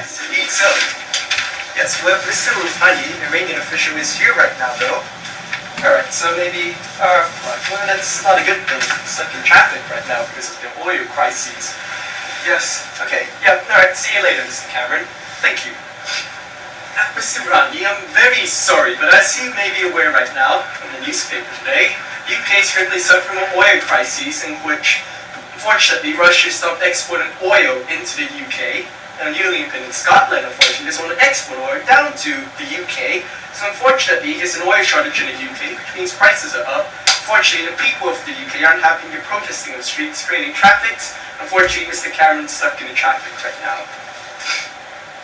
Yes, indeed so. Yes, well, Mr. Rufani, the Iranian official, is here right now, though. Alright, so maybe, well, that's not a good thing. Stuck in traffic right now because of the oil crises. Yes, okay. Yeah, alright, see you later, Mr. Cameron. Thank you. Mr. Rani, I'm very sorry, but as you may be aware right now, in the newspaper today, UK is currently suffering an oil crisis in which, unfortunately, Russia stopped exporting oil into the UK, and newly independent Scotland, unfortunately, doesn't want to export oil down to the UK. So unfortunately, there's an oil shortage in the UK, which means prices are up. Unfortunately, the people of the UK aren't happy. They're protesting on the streets, creating traffic. Unfortunately, Mr. Cameron's stuck in the traffic right now.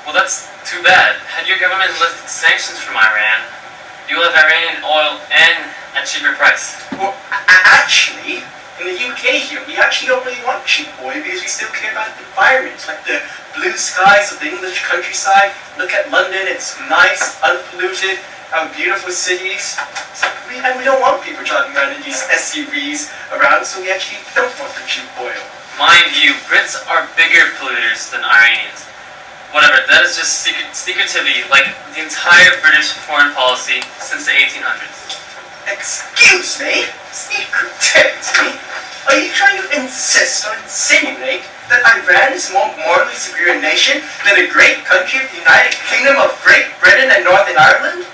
Well, that's too bad. Had your government lifted sanctions from Iran, you will have Iranian oil and at cheaper price. Well, actually, in the UK here, we actually don't really want cheap oil because we still care about the environment, like the blue skies of the English countryside. Look at London, it's nice, unpolluted, beautiful cities. So we don't want people driving around in these SUVs around, so we actually don't want the cheap oil. Mind you, Brits are bigger polluters than Iranians. Whatever, that is just secretivity, like the entire British foreign policy since the 1800s. Excuse me? Secretivity? Are you trying to insist or insinuate that Iran is a more morally superior nation than a great country of the United Kingdom of Great Britain and Northern Ireland?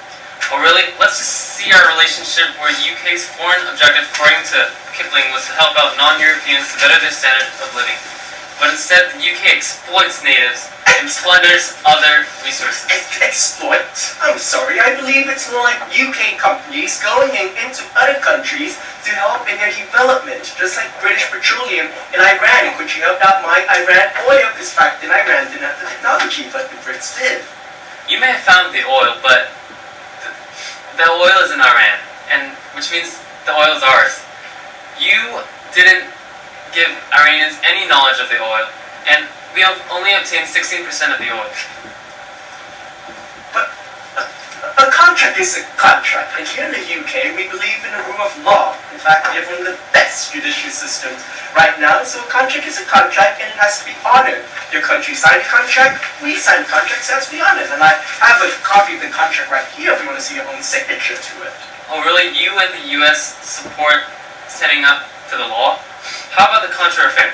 Oh really? Let's just see our relationship where UK's foreign objective, according to Kipling, was to help out non-Europeans to better their standard of living. But instead, the UK exploits natives and splendors other resources. Exploit? I'm sorry, I believe it's more like UK companies going into other countries to help in their development, just like British Petroleum in Iran, in which you helped out my Iran oil. This fact in Iran didn't have the technology, but the Brits did. You may have found the oil, but the oil is in Iran, and which means the oil is ours. You didn't give Iranians any knowledge of the oil, and we only obtained 16% of the oil. But a contract is a contract, and here in the UK we believe in the rule of law. In fact, we have one of the best judicial systems right now, so a contract is a contract and it has to be honored. Your country signed a contract, we signed contracts, it has to be honored. And I have a copy of the contract right here if you want to see your own signature to it. Oh really? You and the US support setting up to the law? How about the Contra affair?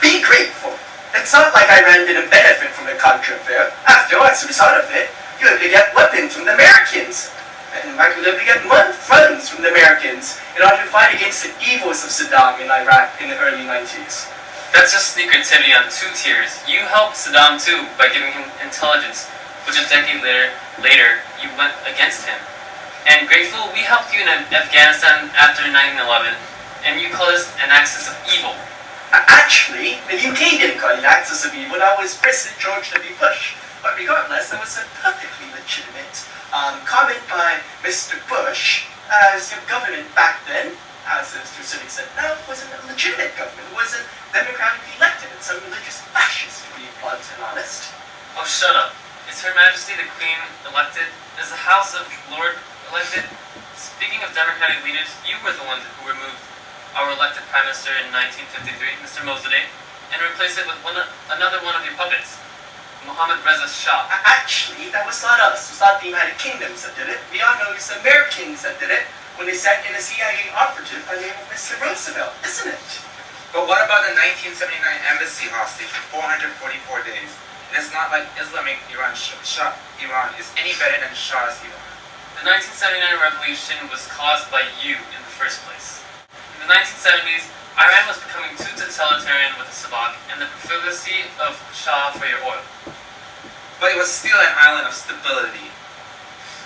Be grateful. It's not like Iran didn't benefit from the Contra affair. After all, as a result of it, you were able to get weapons from the Americans. And in fact, we were able to get funds from the Americans in order to fight against the evils of Saddam in Iraq in the early 90s. That's just secretivity on two tiers. You helped Saddam too by giving him intelligence, which a decade later you went against him. And grateful, we helped you in Afghanistan after 9/11. And you call this an axis of evil. Actually, the UK didn't call it an axis of evil. That was President George W. Bush. But regardless, that was a perfectly legitimate comment by Mr. Bush, as your government back then, as to a certain extent now, wasn't a legitimate government. It wasn't democratically elected. It's some religious fascist, to be blunt and honest. Oh, shut up. Is Her Majesty the Queen elected? Is the House of Lord elected? Speaking of democratic leaders, you were the one who removed our elected Prime Minister in 1953, Mr. Mosaddegh, and replaced it with another one of your puppets, Mohammad Reza Shah. Actually, that was not us. It was not the United Kingdoms that did it. We all know it's the Americans that did it when they sent in a CIA operative by the name of Mr. Roosevelt, isn't it? But what about the 1979 embassy hostage for 444 days? It is not like Islamic Iran is any better than Shah's Iran. The 1979 revolution was caused by you in the first place. In the 1970s, Iran was becoming too totalitarian with the Sabak and the profligacy of Shah for your oil. But it was still an island of stability.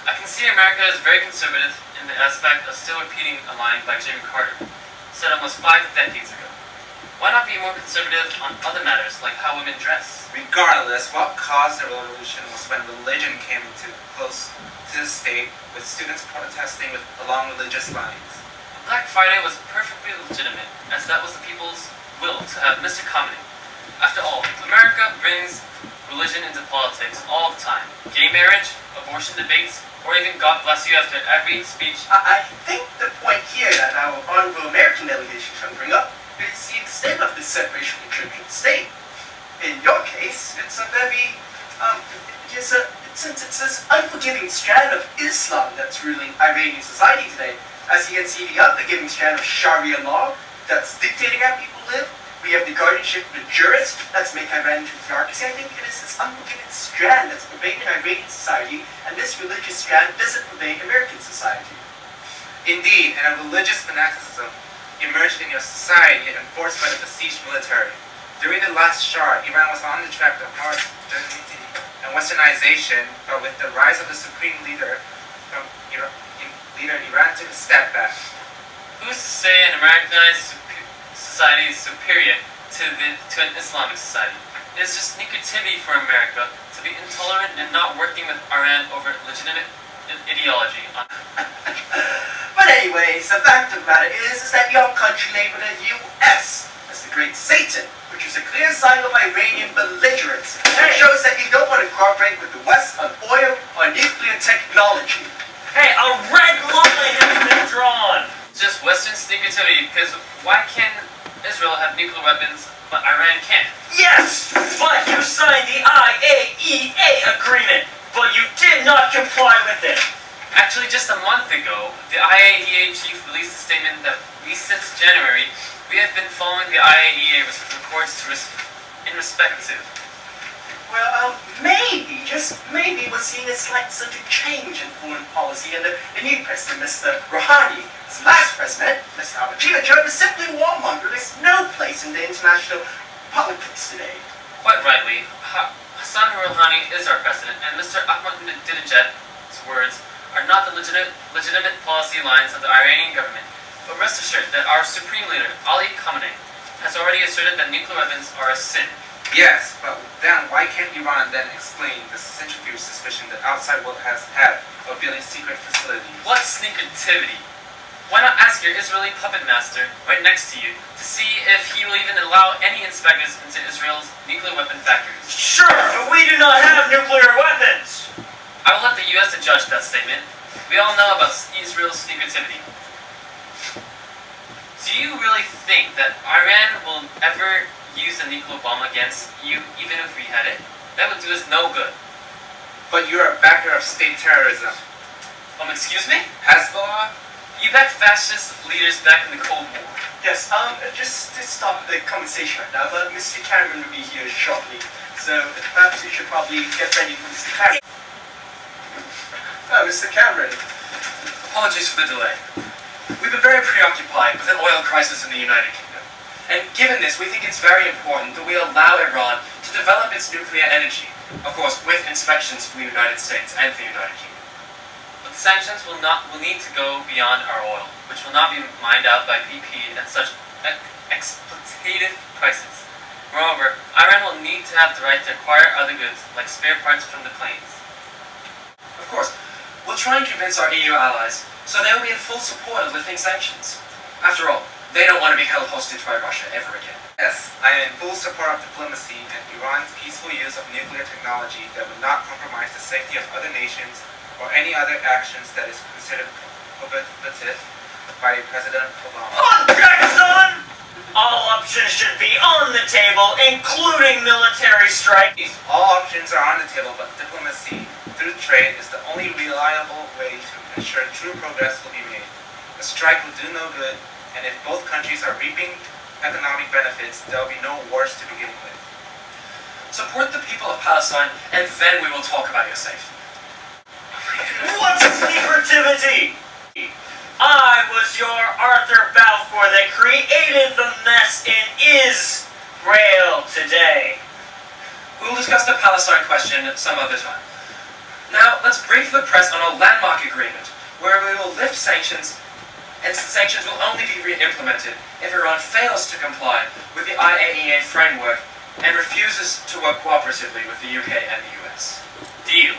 I can see America is very conservative in the aspect of still repeating a line by Jimmy Carter, said almost 5 decades ago. Why not be more conservative on other matters, like how women dress? Regardless, what caused the revolution was when religion came into close to the state, with students protesting along religious lines. Black Friday was perfectly legitimate, as that was the people's will to have Mr. Comedy. After all, America brings religion into politics all the time. Gay marriage, abortion debates, or even God bless you after every speech. I think the point here that our honorable American delegation can bring up is the extent of the separation of church and state. In your case, it's a very Um, yes, since it's this unforgiving strand of Islam that's ruling Iranian society today, as you can see the unforgiving strand of Sharia law that's dictating how people live, we have the guardianship of the jurist that's making Iran into theocracy. I think it is this unforgiving strand that's pervading Iranian society, and this religious strand doesn't pervade American society. Indeed, and a religious fanaticism emerged in your society enforced by the besieged military. During the last Shah, Iran was on the track to hard modernity and westernization, but with the rise of the supreme leader from Iran took a step back. Who's to say an Americanized society is superior to an Islamic society? It is just negativity for America to be intolerant and not working with Iran over legitimate ideology. But anyways, the fact of the matter is that your country labeled the U.S. as the great Satan, which is a clear sign of Iranian belligerence. It shows that you don't want to cooperate with the West on oil or nuclear technology. Hey, a red line has been drawn! Just Western negativity, because why can Israel have nuclear weapons, but Iran can't? Yes! But you signed the IAEA agreement, but you did not comply with it! Actually, just a month ago, the IAEA chief released a statement that since January, we have been following the IAEA reports in respect to. Well, maybe, just maybe, we're seeing a slight subtle change in foreign policy under the new president, Mr. Rouhani. His last president, Mr. Ahmadinejad, was simply warmonger. There's no place in the international politics today. Quite rightly, Hassan Rouhani is our president, and Mr. Ahmadinejad's words are not the legitimate policy lines of the Iranian government. But rest assured that our supreme leader, Ali Khamenei, has already asserted that nuclear weapons are a sin. Yes, but then why can't Iran then explain the centrifuge suspicion that outside world has had of building secret facilities? What sneakertivity? Why not ask your Israeli puppet master right next to you to see if he will even allow any inspectors into Israel's nuclear weapon factories? Sure, but we do not have nuclear weapons! I will let the U.S. judge that statement. We all know about Israel's sneakertivity. Do you really think that Iran will ever use a nuclear bomb against you, even if we had it? That would do us no good. But you're a backer of state terrorism. Excuse me? Hezbollah? You backed fascist leaders back in the Cold War. Yes, just to stop the conversation right now, but Mr. Cameron will be here shortly, so perhaps we should probably get ready for Mr. Cameron. Oh, Mr. Cameron. Apologies for the delay. We've been very preoccupied with an oil crisis in the United Kingdom. And given this, we think it's very important that we allow Iran to develop its nuclear energy. Of course, with inspections from the United States and the United Kingdom. But the sanctions will need to go beyond our oil, which will not be mined out by BP at such exploitative prices. Moreover, Iran will need to have the right to acquire other goods, like spare parts from the planes. Of course, we'll try and convince our EU allies so they will be in full support of lifting sanctions. After all, they don't want to be held hostage by Russia ever again. Yes, I am in full support of diplomacy and Iran's peaceful use of nuclear technology that would not compromise the safety of other nations or any other actions that is considered prohibited by President Obama. Objection! All options should be on the table, including military strike. All options are on the table, but diplomacy through trade is the only reliable way to ensure true progress will be made. A strike will do no good, and if both countries are reaping economic benefits, there will be no wars to begin with. Support the people of Palestine, and then we will talk about your safety. What's secretivity? I was your Arthur Balfour that created the mess in Israel today. We'll discuss the Palestine question some other time. Now, let's brief the press on a landmark agreement, where we will lift sanctions, and sanctions will only be re-implemented if Iran fails to comply with the IAEA framework and refuses to work cooperatively with the UK and the US. Deal.